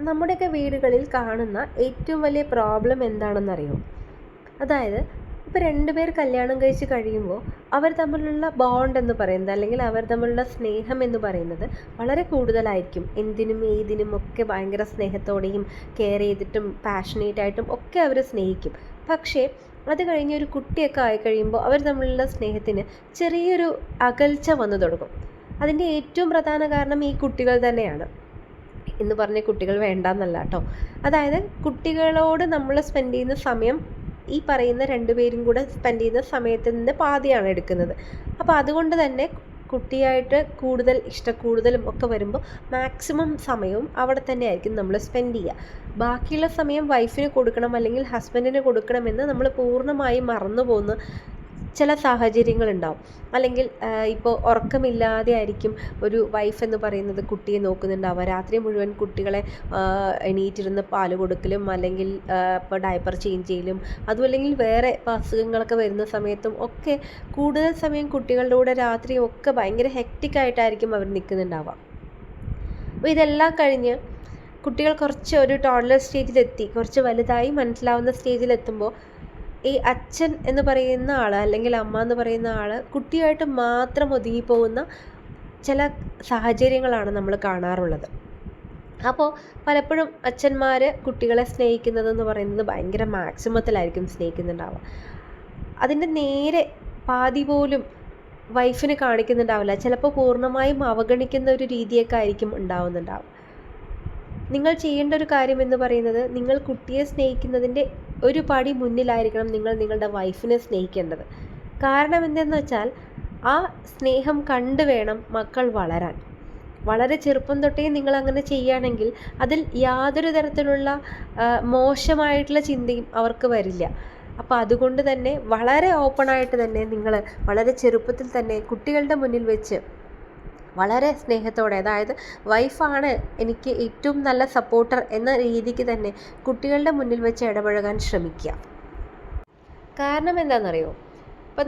നമ്മുടെയൊക്കെ വീടുകളിൽ കാണുന്ന ഏറ്റവും വലിയ പ്രോബ്ലം എന്താണെന്നറിയോ? അതായത് ഇപ്പോൾ രണ്ടുപേർ കല്യാണം കഴിച്ച് കഴിയുമ്പോൾ അവർ തമ്മിലുള്ള ബോണ്ട് എന്ന് പറയുന്നത്, അല്ലെങ്കിൽ അവർ തമ്മിലുള്ള സ്നേഹം എന്ന് പറയുന്നത് വളരെ കൂടുതലായിരിക്കും. എന്തിനും ഏതിനും ഒക്കെ ഭയങ്കര സ്നേഹത്തോടെയും കെയർ ചെയ്തിട്ടും പാഷനേറ്റ് ആയിട്ടും ഒക്കെ അവർ സ്നേഹിക്കും. പക്ഷേ അത് കഴിഞ്ഞ് ഒരു കുട്ടിയൊക്കെ ആയി കഴിയുമ്പോൾ അവർ തമ്മിലുള്ള സ്നേഹത്തിന് ചെറിയൊരു അകൽച്ച വന്നു തുടങ്ങും. അതിൻ്റെ ഏറ്റവും പ്രധാന കാരണം ഈ കുട്ടികൾ തന്നെയാണ്. എന്ന് പറഞ്ഞ് കുട്ടികൾ വേണ്ടാന്നല്ല കേട്ടോ. അതായത് കുട്ടികളോട് നമ്മൾ സ്പെൻഡ് ചെയ്യുന്ന സമയം ഈ പറയുന്ന രണ്ടുപേരും കൂടെ സ്പെൻഡ് ചെയ്യുന്ന സമയത്തിൻ്റെ പാതിയാണ് എടുക്കുന്നത്. അപ്പോൾ അതുകൊണ്ട് തന്നെ കുട്ടിയായിട്ട് കൂടുതൽ ഇഷ്ടക്കൂടുതലും ഒക്കെ വരുമ്പോൾ മാക്സിമം സമയവും അവിടെ തന്നെ ആയിരിക്കും നമ്മൾ സ്പെൻഡ് ചെയ്യുക. ബാക്കിയുള്ള സമയം വൈഫിന് കൊടുക്കണം അല്ലെങ്കിൽ ഹസ്ബൻഡിന് കൊടുക്കണമെന്ന് നമ്മൾ പൂർണ്ണമായും മറന്നു പോകുന്ന ചില സാഹചര്യങ്ങളുണ്ടാവും. അല്ലെങ്കിൽ ഇപ്പോൾ ഉറക്കമില്ലാതെ ആയിരിക്കും ഒരു വൈഫ് എന്ന് പറയുന്നത് കുട്ടിയെ നോക്കുന്നുണ്ടാവുക. രാത്രി മുഴുവൻ കുട്ടികളെ എണീറ്റിരുന്ന് പാല് കൊടുക്കലും അല്ലെങ്കിൽ ഇപ്പോൾ ഡയപ്പർ ചേഞ്ച് ചെയ്യലും, അതും അല്ലെങ്കിൽ വേറെ ഇപ്പോൾ അസുഖങ്ങളൊക്കെ വരുന്ന സമയത്തും ഒക്കെ കൂടുതൽ സമയം കുട്ടികളുടെ കൂടെ രാത്രിയും ഒക്കെ ഭയങ്കര ഹെക്റ്റിക്കായിട്ടായിരിക്കും അവർ നിൽക്കുന്നുണ്ടാവുക. അപ്പോൾ ഇതെല്ലാം കഴിഞ്ഞ് കുട്ടികൾ കുറച്ച് ഒരു ടോഡ്ലർ സ്റ്റേജിലെത്തി, കുറച്ച് വലുതായി മനസ്സിലാവുന്ന സ്റ്റേജിലെത്തുമ്പോൾ ഈ അച്ഛൻ എന്ന് പറയുന്ന ആൾ അല്ലെങ്കിൽ അമ്മ എന്ന് പറയുന്ന ആൾ കുട്ടിയായിട്ട് മാത്രം ഒതുങ്ങിപ്പോകുന്ന ചില സാഹചര്യങ്ങളാണ് നമ്മൾ കാണാറുള്ളത്. അപ്പോൾ പലപ്പോഴും അച്ഛന്മാർ കുട്ടികളെ സ്നേഹിക്കുന്നതെന്ന് പറയുന്നത് ഭയങ്കര മാക്സിമത്തിലായിരിക്കും സ്നേഹിക്കുന്നുണ്ടാവുക. അതിൻ്റെ നേരെ പാതി പോലും വൈഫിന് കാണിക്കുന്നുണ്ടാവില്ല. ചിലപ്പോൾ പൂർണ്ണമായും അവഗണിക്കുന്ന ഒരു രീതിയൊക്കെ ആയിരിക്കും ഉണ്ടാവുന്നുണ്ടാവുക. നിങ്ങൾ ചെയ്യേണ്ട ഒരു കാര്യം എന്ന് പറയുന്നത്, നിങ്ങൾ കുട്ടിയെ സ്നേഹിക്കുന്നതിൻ്റെ ഒരു പടി മുന്നിലായിരിക്കണം നിങ്ങൾ നിങ്ങളുടെ വൈഫിനെ സ്നേഹിക്കേണ്ടത്. കാരണം എന്തെന്ന് വെച്ചാൽ ആ സ്നേഹം കണ്ടു വേണം മക്കൾ വളരാൻ. വളരെ ചെറുപ്പം തൊട്ടേ നിങ്ങൾ അങ്ങനെ ചെയ്യുകയാണെങ്കിൽ അതിൽ യാതൊരു തരത്തിലുള്ള മോശമായിട്ടുള്ള ചിന്തയും അവർക്ക് വരില്ല. അപ്പോൾ അതുകൊണ്ട് തന്നെ വളരെ ഓപ്പണായിട്ട് തന്നെ നിങ്ങൾ വളരെ ചെറുപ്പത്തിൽ തന്നെ കുട്ടികളുടെ മുന്നിൽ വെച്ച് വളരെ സ്നേഹത്തോടെ, അതായത് വൈഫാണ് എനിക്ക് ഏറ്റവും നല്ല സപ്പോർട്ടർ എന്ന രീതിക്ക് തന്നെ കുട്ടികളുടെ മുന്നിൽ വെച്ച് ഇടപഴകാൻ ശ്രമിക്കുക. കാരണം എന്താണെന്നറിയോ? ഇപ്പം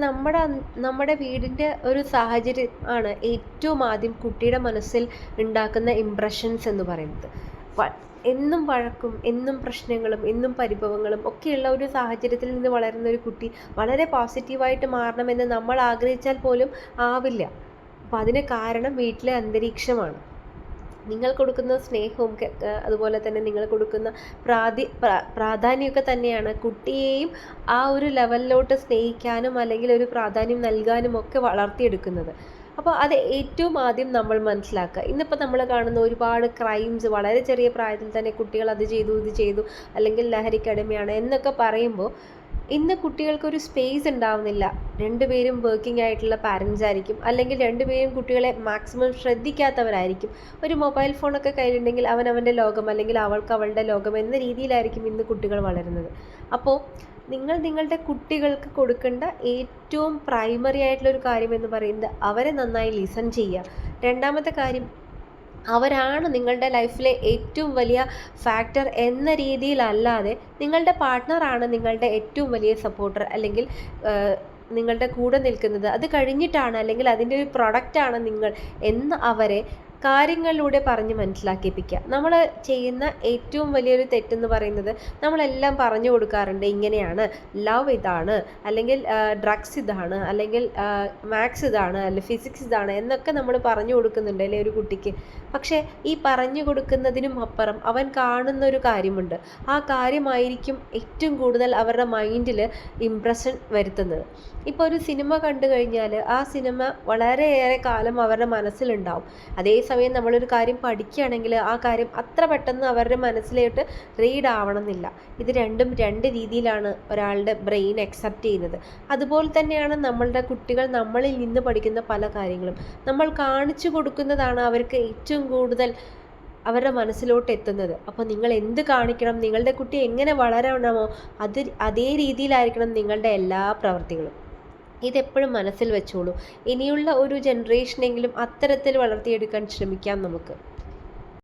നമ്മുടെ വീടിൻ്റെ ഒരു സാഹചര്യം ആണ് ഏറ്റവും ആദ്യം കുട്ടിയുടെ മനസ്സിൽ ഉണ്ടാക്കുന്ന ഇംപ്രഷൻസ് എന്ന് പറയുന്നത്. എന്നും വഴക്കും, എന്നും പ്രശ്നങ്ങളും, എന്നും പരിഭവങ്ങളും ഒക്കെയുള്ള ഒരു സാഹചര്യത്തിൽ നിന്ന് വളരുന്ന ഒരു കുട്ടി വളരെ പോസിറ്റീവായിട്ട് മാറണമെന്ന് നമ്മൾ ആഗ്രഹിച്ചാൽ പോലും ആവില്ല. അപ്പോൾ അതിന് കാരണം വീട്ടിലെ അന്തരീക്ഷമാണ്. നിങ്ങൾ കൊടുക്കുന്ന സ്നേഹവും അതുപോലെ തന്നെ നിങ്ങൾ കൊടുക്കുന്ന പ്രാധാന്യമൊക്കെ തന്നെയാണ് കുട്ടിയെയും ആ ഒരു ലെവലിലോട്ട് സ്നേഹിക്കാനും അല്ലെങ്കിൽ ഒരു പ്രാധാന്യം നൽകാനും ഒക്കെ വളർത്തിയെടുക്കുന്നത്. അപ്പോൾ അത് ഏറ്റവും ആദ്യം നമ്മൾ മനസ്സിലാക്കുക. ഇന്നിപ്പോൾ നമ്മൾ കാണുന്ന ഒരുപാട് ക്രൈംസ്, വളരെ ചെറിയ പ്രായത്തിൽ തന്നെ കുട്ടികൾ അത് ചെയ്തു ഇത് ചെയ്തു അല്ലെങ്കിൽ ലഹരിക്കടിമയാണ് എന്നൊക്കെ പറയുമ്പോൾ ഇന്ന് കുട്ടികൾക്കൊരു സ്പേസ് ഉണ്ടാവുന്നില്ല. രണ്ടുപേരും വർക്കിംഗ് ആയിട്ടുള്ള പാരൻസ് ആയിരിക്കും, അല്ലെങ്കിൽ രണ്ടുപേരും കുട്ടികളെ മാക്സിമം ശ്രദ്ധിക്കാത്തവരായിരിക്കും. ഒരു മൊബൈൽ ഫോണൊക്കെ കയ്യിലുണ്ടെങ്കിൽ അവനവൻ്റെ ലോകം അല്ലെങ്കിൽ അവൾക്ക് അവളുടെ ലോകം എന്ന രീതിയിലായിരിക്കും ഇന്ന് കുട്ടികൾ വളരുന്നത്. അപ്പോൾ നിങ്ങൾ നിങ്ങളുടെ കുട്ടികൾക്ക് കൊടുക്കേണ്ട ഏറ്റവും പ്രൈമറി ആയിട്ടുള്ളൊരു കാര്യം എന്ന് പറയുന്നത് അവരെ നന്നായി ലിസൺ ചെയ്യുക. രണ്ടാമത്തെ കാര്യം, അവരാണ് നിങ്ങളുടെ ലൈഫിലെ ഏറ്റവും വലിയ ഫാക്ടർ എന്ന രീതിയിലല്ലാതെ നിങ്ങളുടെ പാർട്ട്ണറാണ് നിങ്ങളുടെ ഏറ്റവും വലിയ സപ്പോർട്ടർ അല്ലെങ്കിൽ നിങ്ങളുടെ കൂടെ നിൽക്കുന്നത്. അത് കഴിഞ്ഞിട്ടാണ് അല്ലെങ്കിൽ അതിൻ്റെ ഒരു പ്രൊഡക്റ്റാണ് നിങ്ങൾ എന്ന് അവരെ കാര്യങ്ങളിലൂടെ പറഞ്ഞ് മനസ്സിലാക്കിപ്പിക്കുക. നമ്മൾ ചെയ്യുന്ന ഏറ്റവും വലിയൊരു തെറ്റെന്ന് പറയുന്നത്, നമ്മളെല്ലാം പറഞ്ഞു കൊടുക്കാറുണ്ട്, ഇങ്ങനെയാണ്, ലവ് ഇതാണ്, അല്ലെങ്കിൽ ഡ്രഗ്സ് ഇതാണ്, അല്ലെങ്കിൽ മാത്സ് ഇതാണ്, അല്ലെങ്കിൽ ഫിസിക്സ് ഇതാണ് എന്നൊക്കെ നമ്മൾ പറഞ്ഞു കൊടുക്കുന്നുണ്ട് അല്ലേ ഒരു കുട്ടിക്ക്. പക്ഷേ ഈ പറഞ്ഞു കൊടുക്കുന്നതിനും അപ്പുറം അവൻ കാണുന്ന ഒരു കാര്യമുണ്ട്. ആ കാര്യമായിരിക്കും ഏറ്റവും കൂടുതൽ അവരുടെ മൈൻഡിൽ ഇംപ്രഷൻ വരുത്തുന്നത്. ഇപ്പോൾ ഒരു സിനിമ കണ്ടു കഴിഞ്ഞാൽ ആ സിനിമ വളരെയേറെ കാലം അവരുടെ മനസ്സിലുണ്ടാവും. അതേസമയം നമ്മളൊരു കാര്യം പഠിക്കുകയാണെങ്കിൽ ആ കാര്യം അത്ര പെട്ടെന്ന് അവരുടെ മനസ്സിലോട്ട് റീഡ് ആവണമെന്നില്ല. ഇത് രണ്ടും രണ്ട് രീതിയിലാണ് ഒരാളുടെ ബ്രെയിൻ അക്സെപ്റ്റ് ചെയ്യുന്നത്. അതുപോലെ തന്നെയാണ് നമ്മളുടെ കുട്ടികൾ നമ്മളിൽ നിന്ന് പഠിക്കുന്ന പല കാര്യങ്ങളും. നമ്മൾ കാണിച്ചു കൊടുക്കുന്നതാണ് അവർക്ക് ഏറ്റവും കൂടുതൽ അവരുടെ മനസ്സിലോട്ട് എത്തുന്നത്. അപ്പോൾ നിങ്ങൾ എന്ത് കാണിക്കണം, നിങ്ങളുടെ കുട്ടി എങ്ങനെ വളരണമോ അതേ രീതിയിലായിരിക്കണം നിങ്ങളുടെ എല്ലാ പ്രവൃത്തികളും. ഇതെപ്പോഴും മനസ്സിൽ വെച്ചോളൂ. ഇനിയുള്ള ഒരു ജനറേഷനെങ്കിലും അത്തരത്തിൽ വളർത്തിയെടുക്കാൻ ശ്രമിക്കാം നമുക്ക്.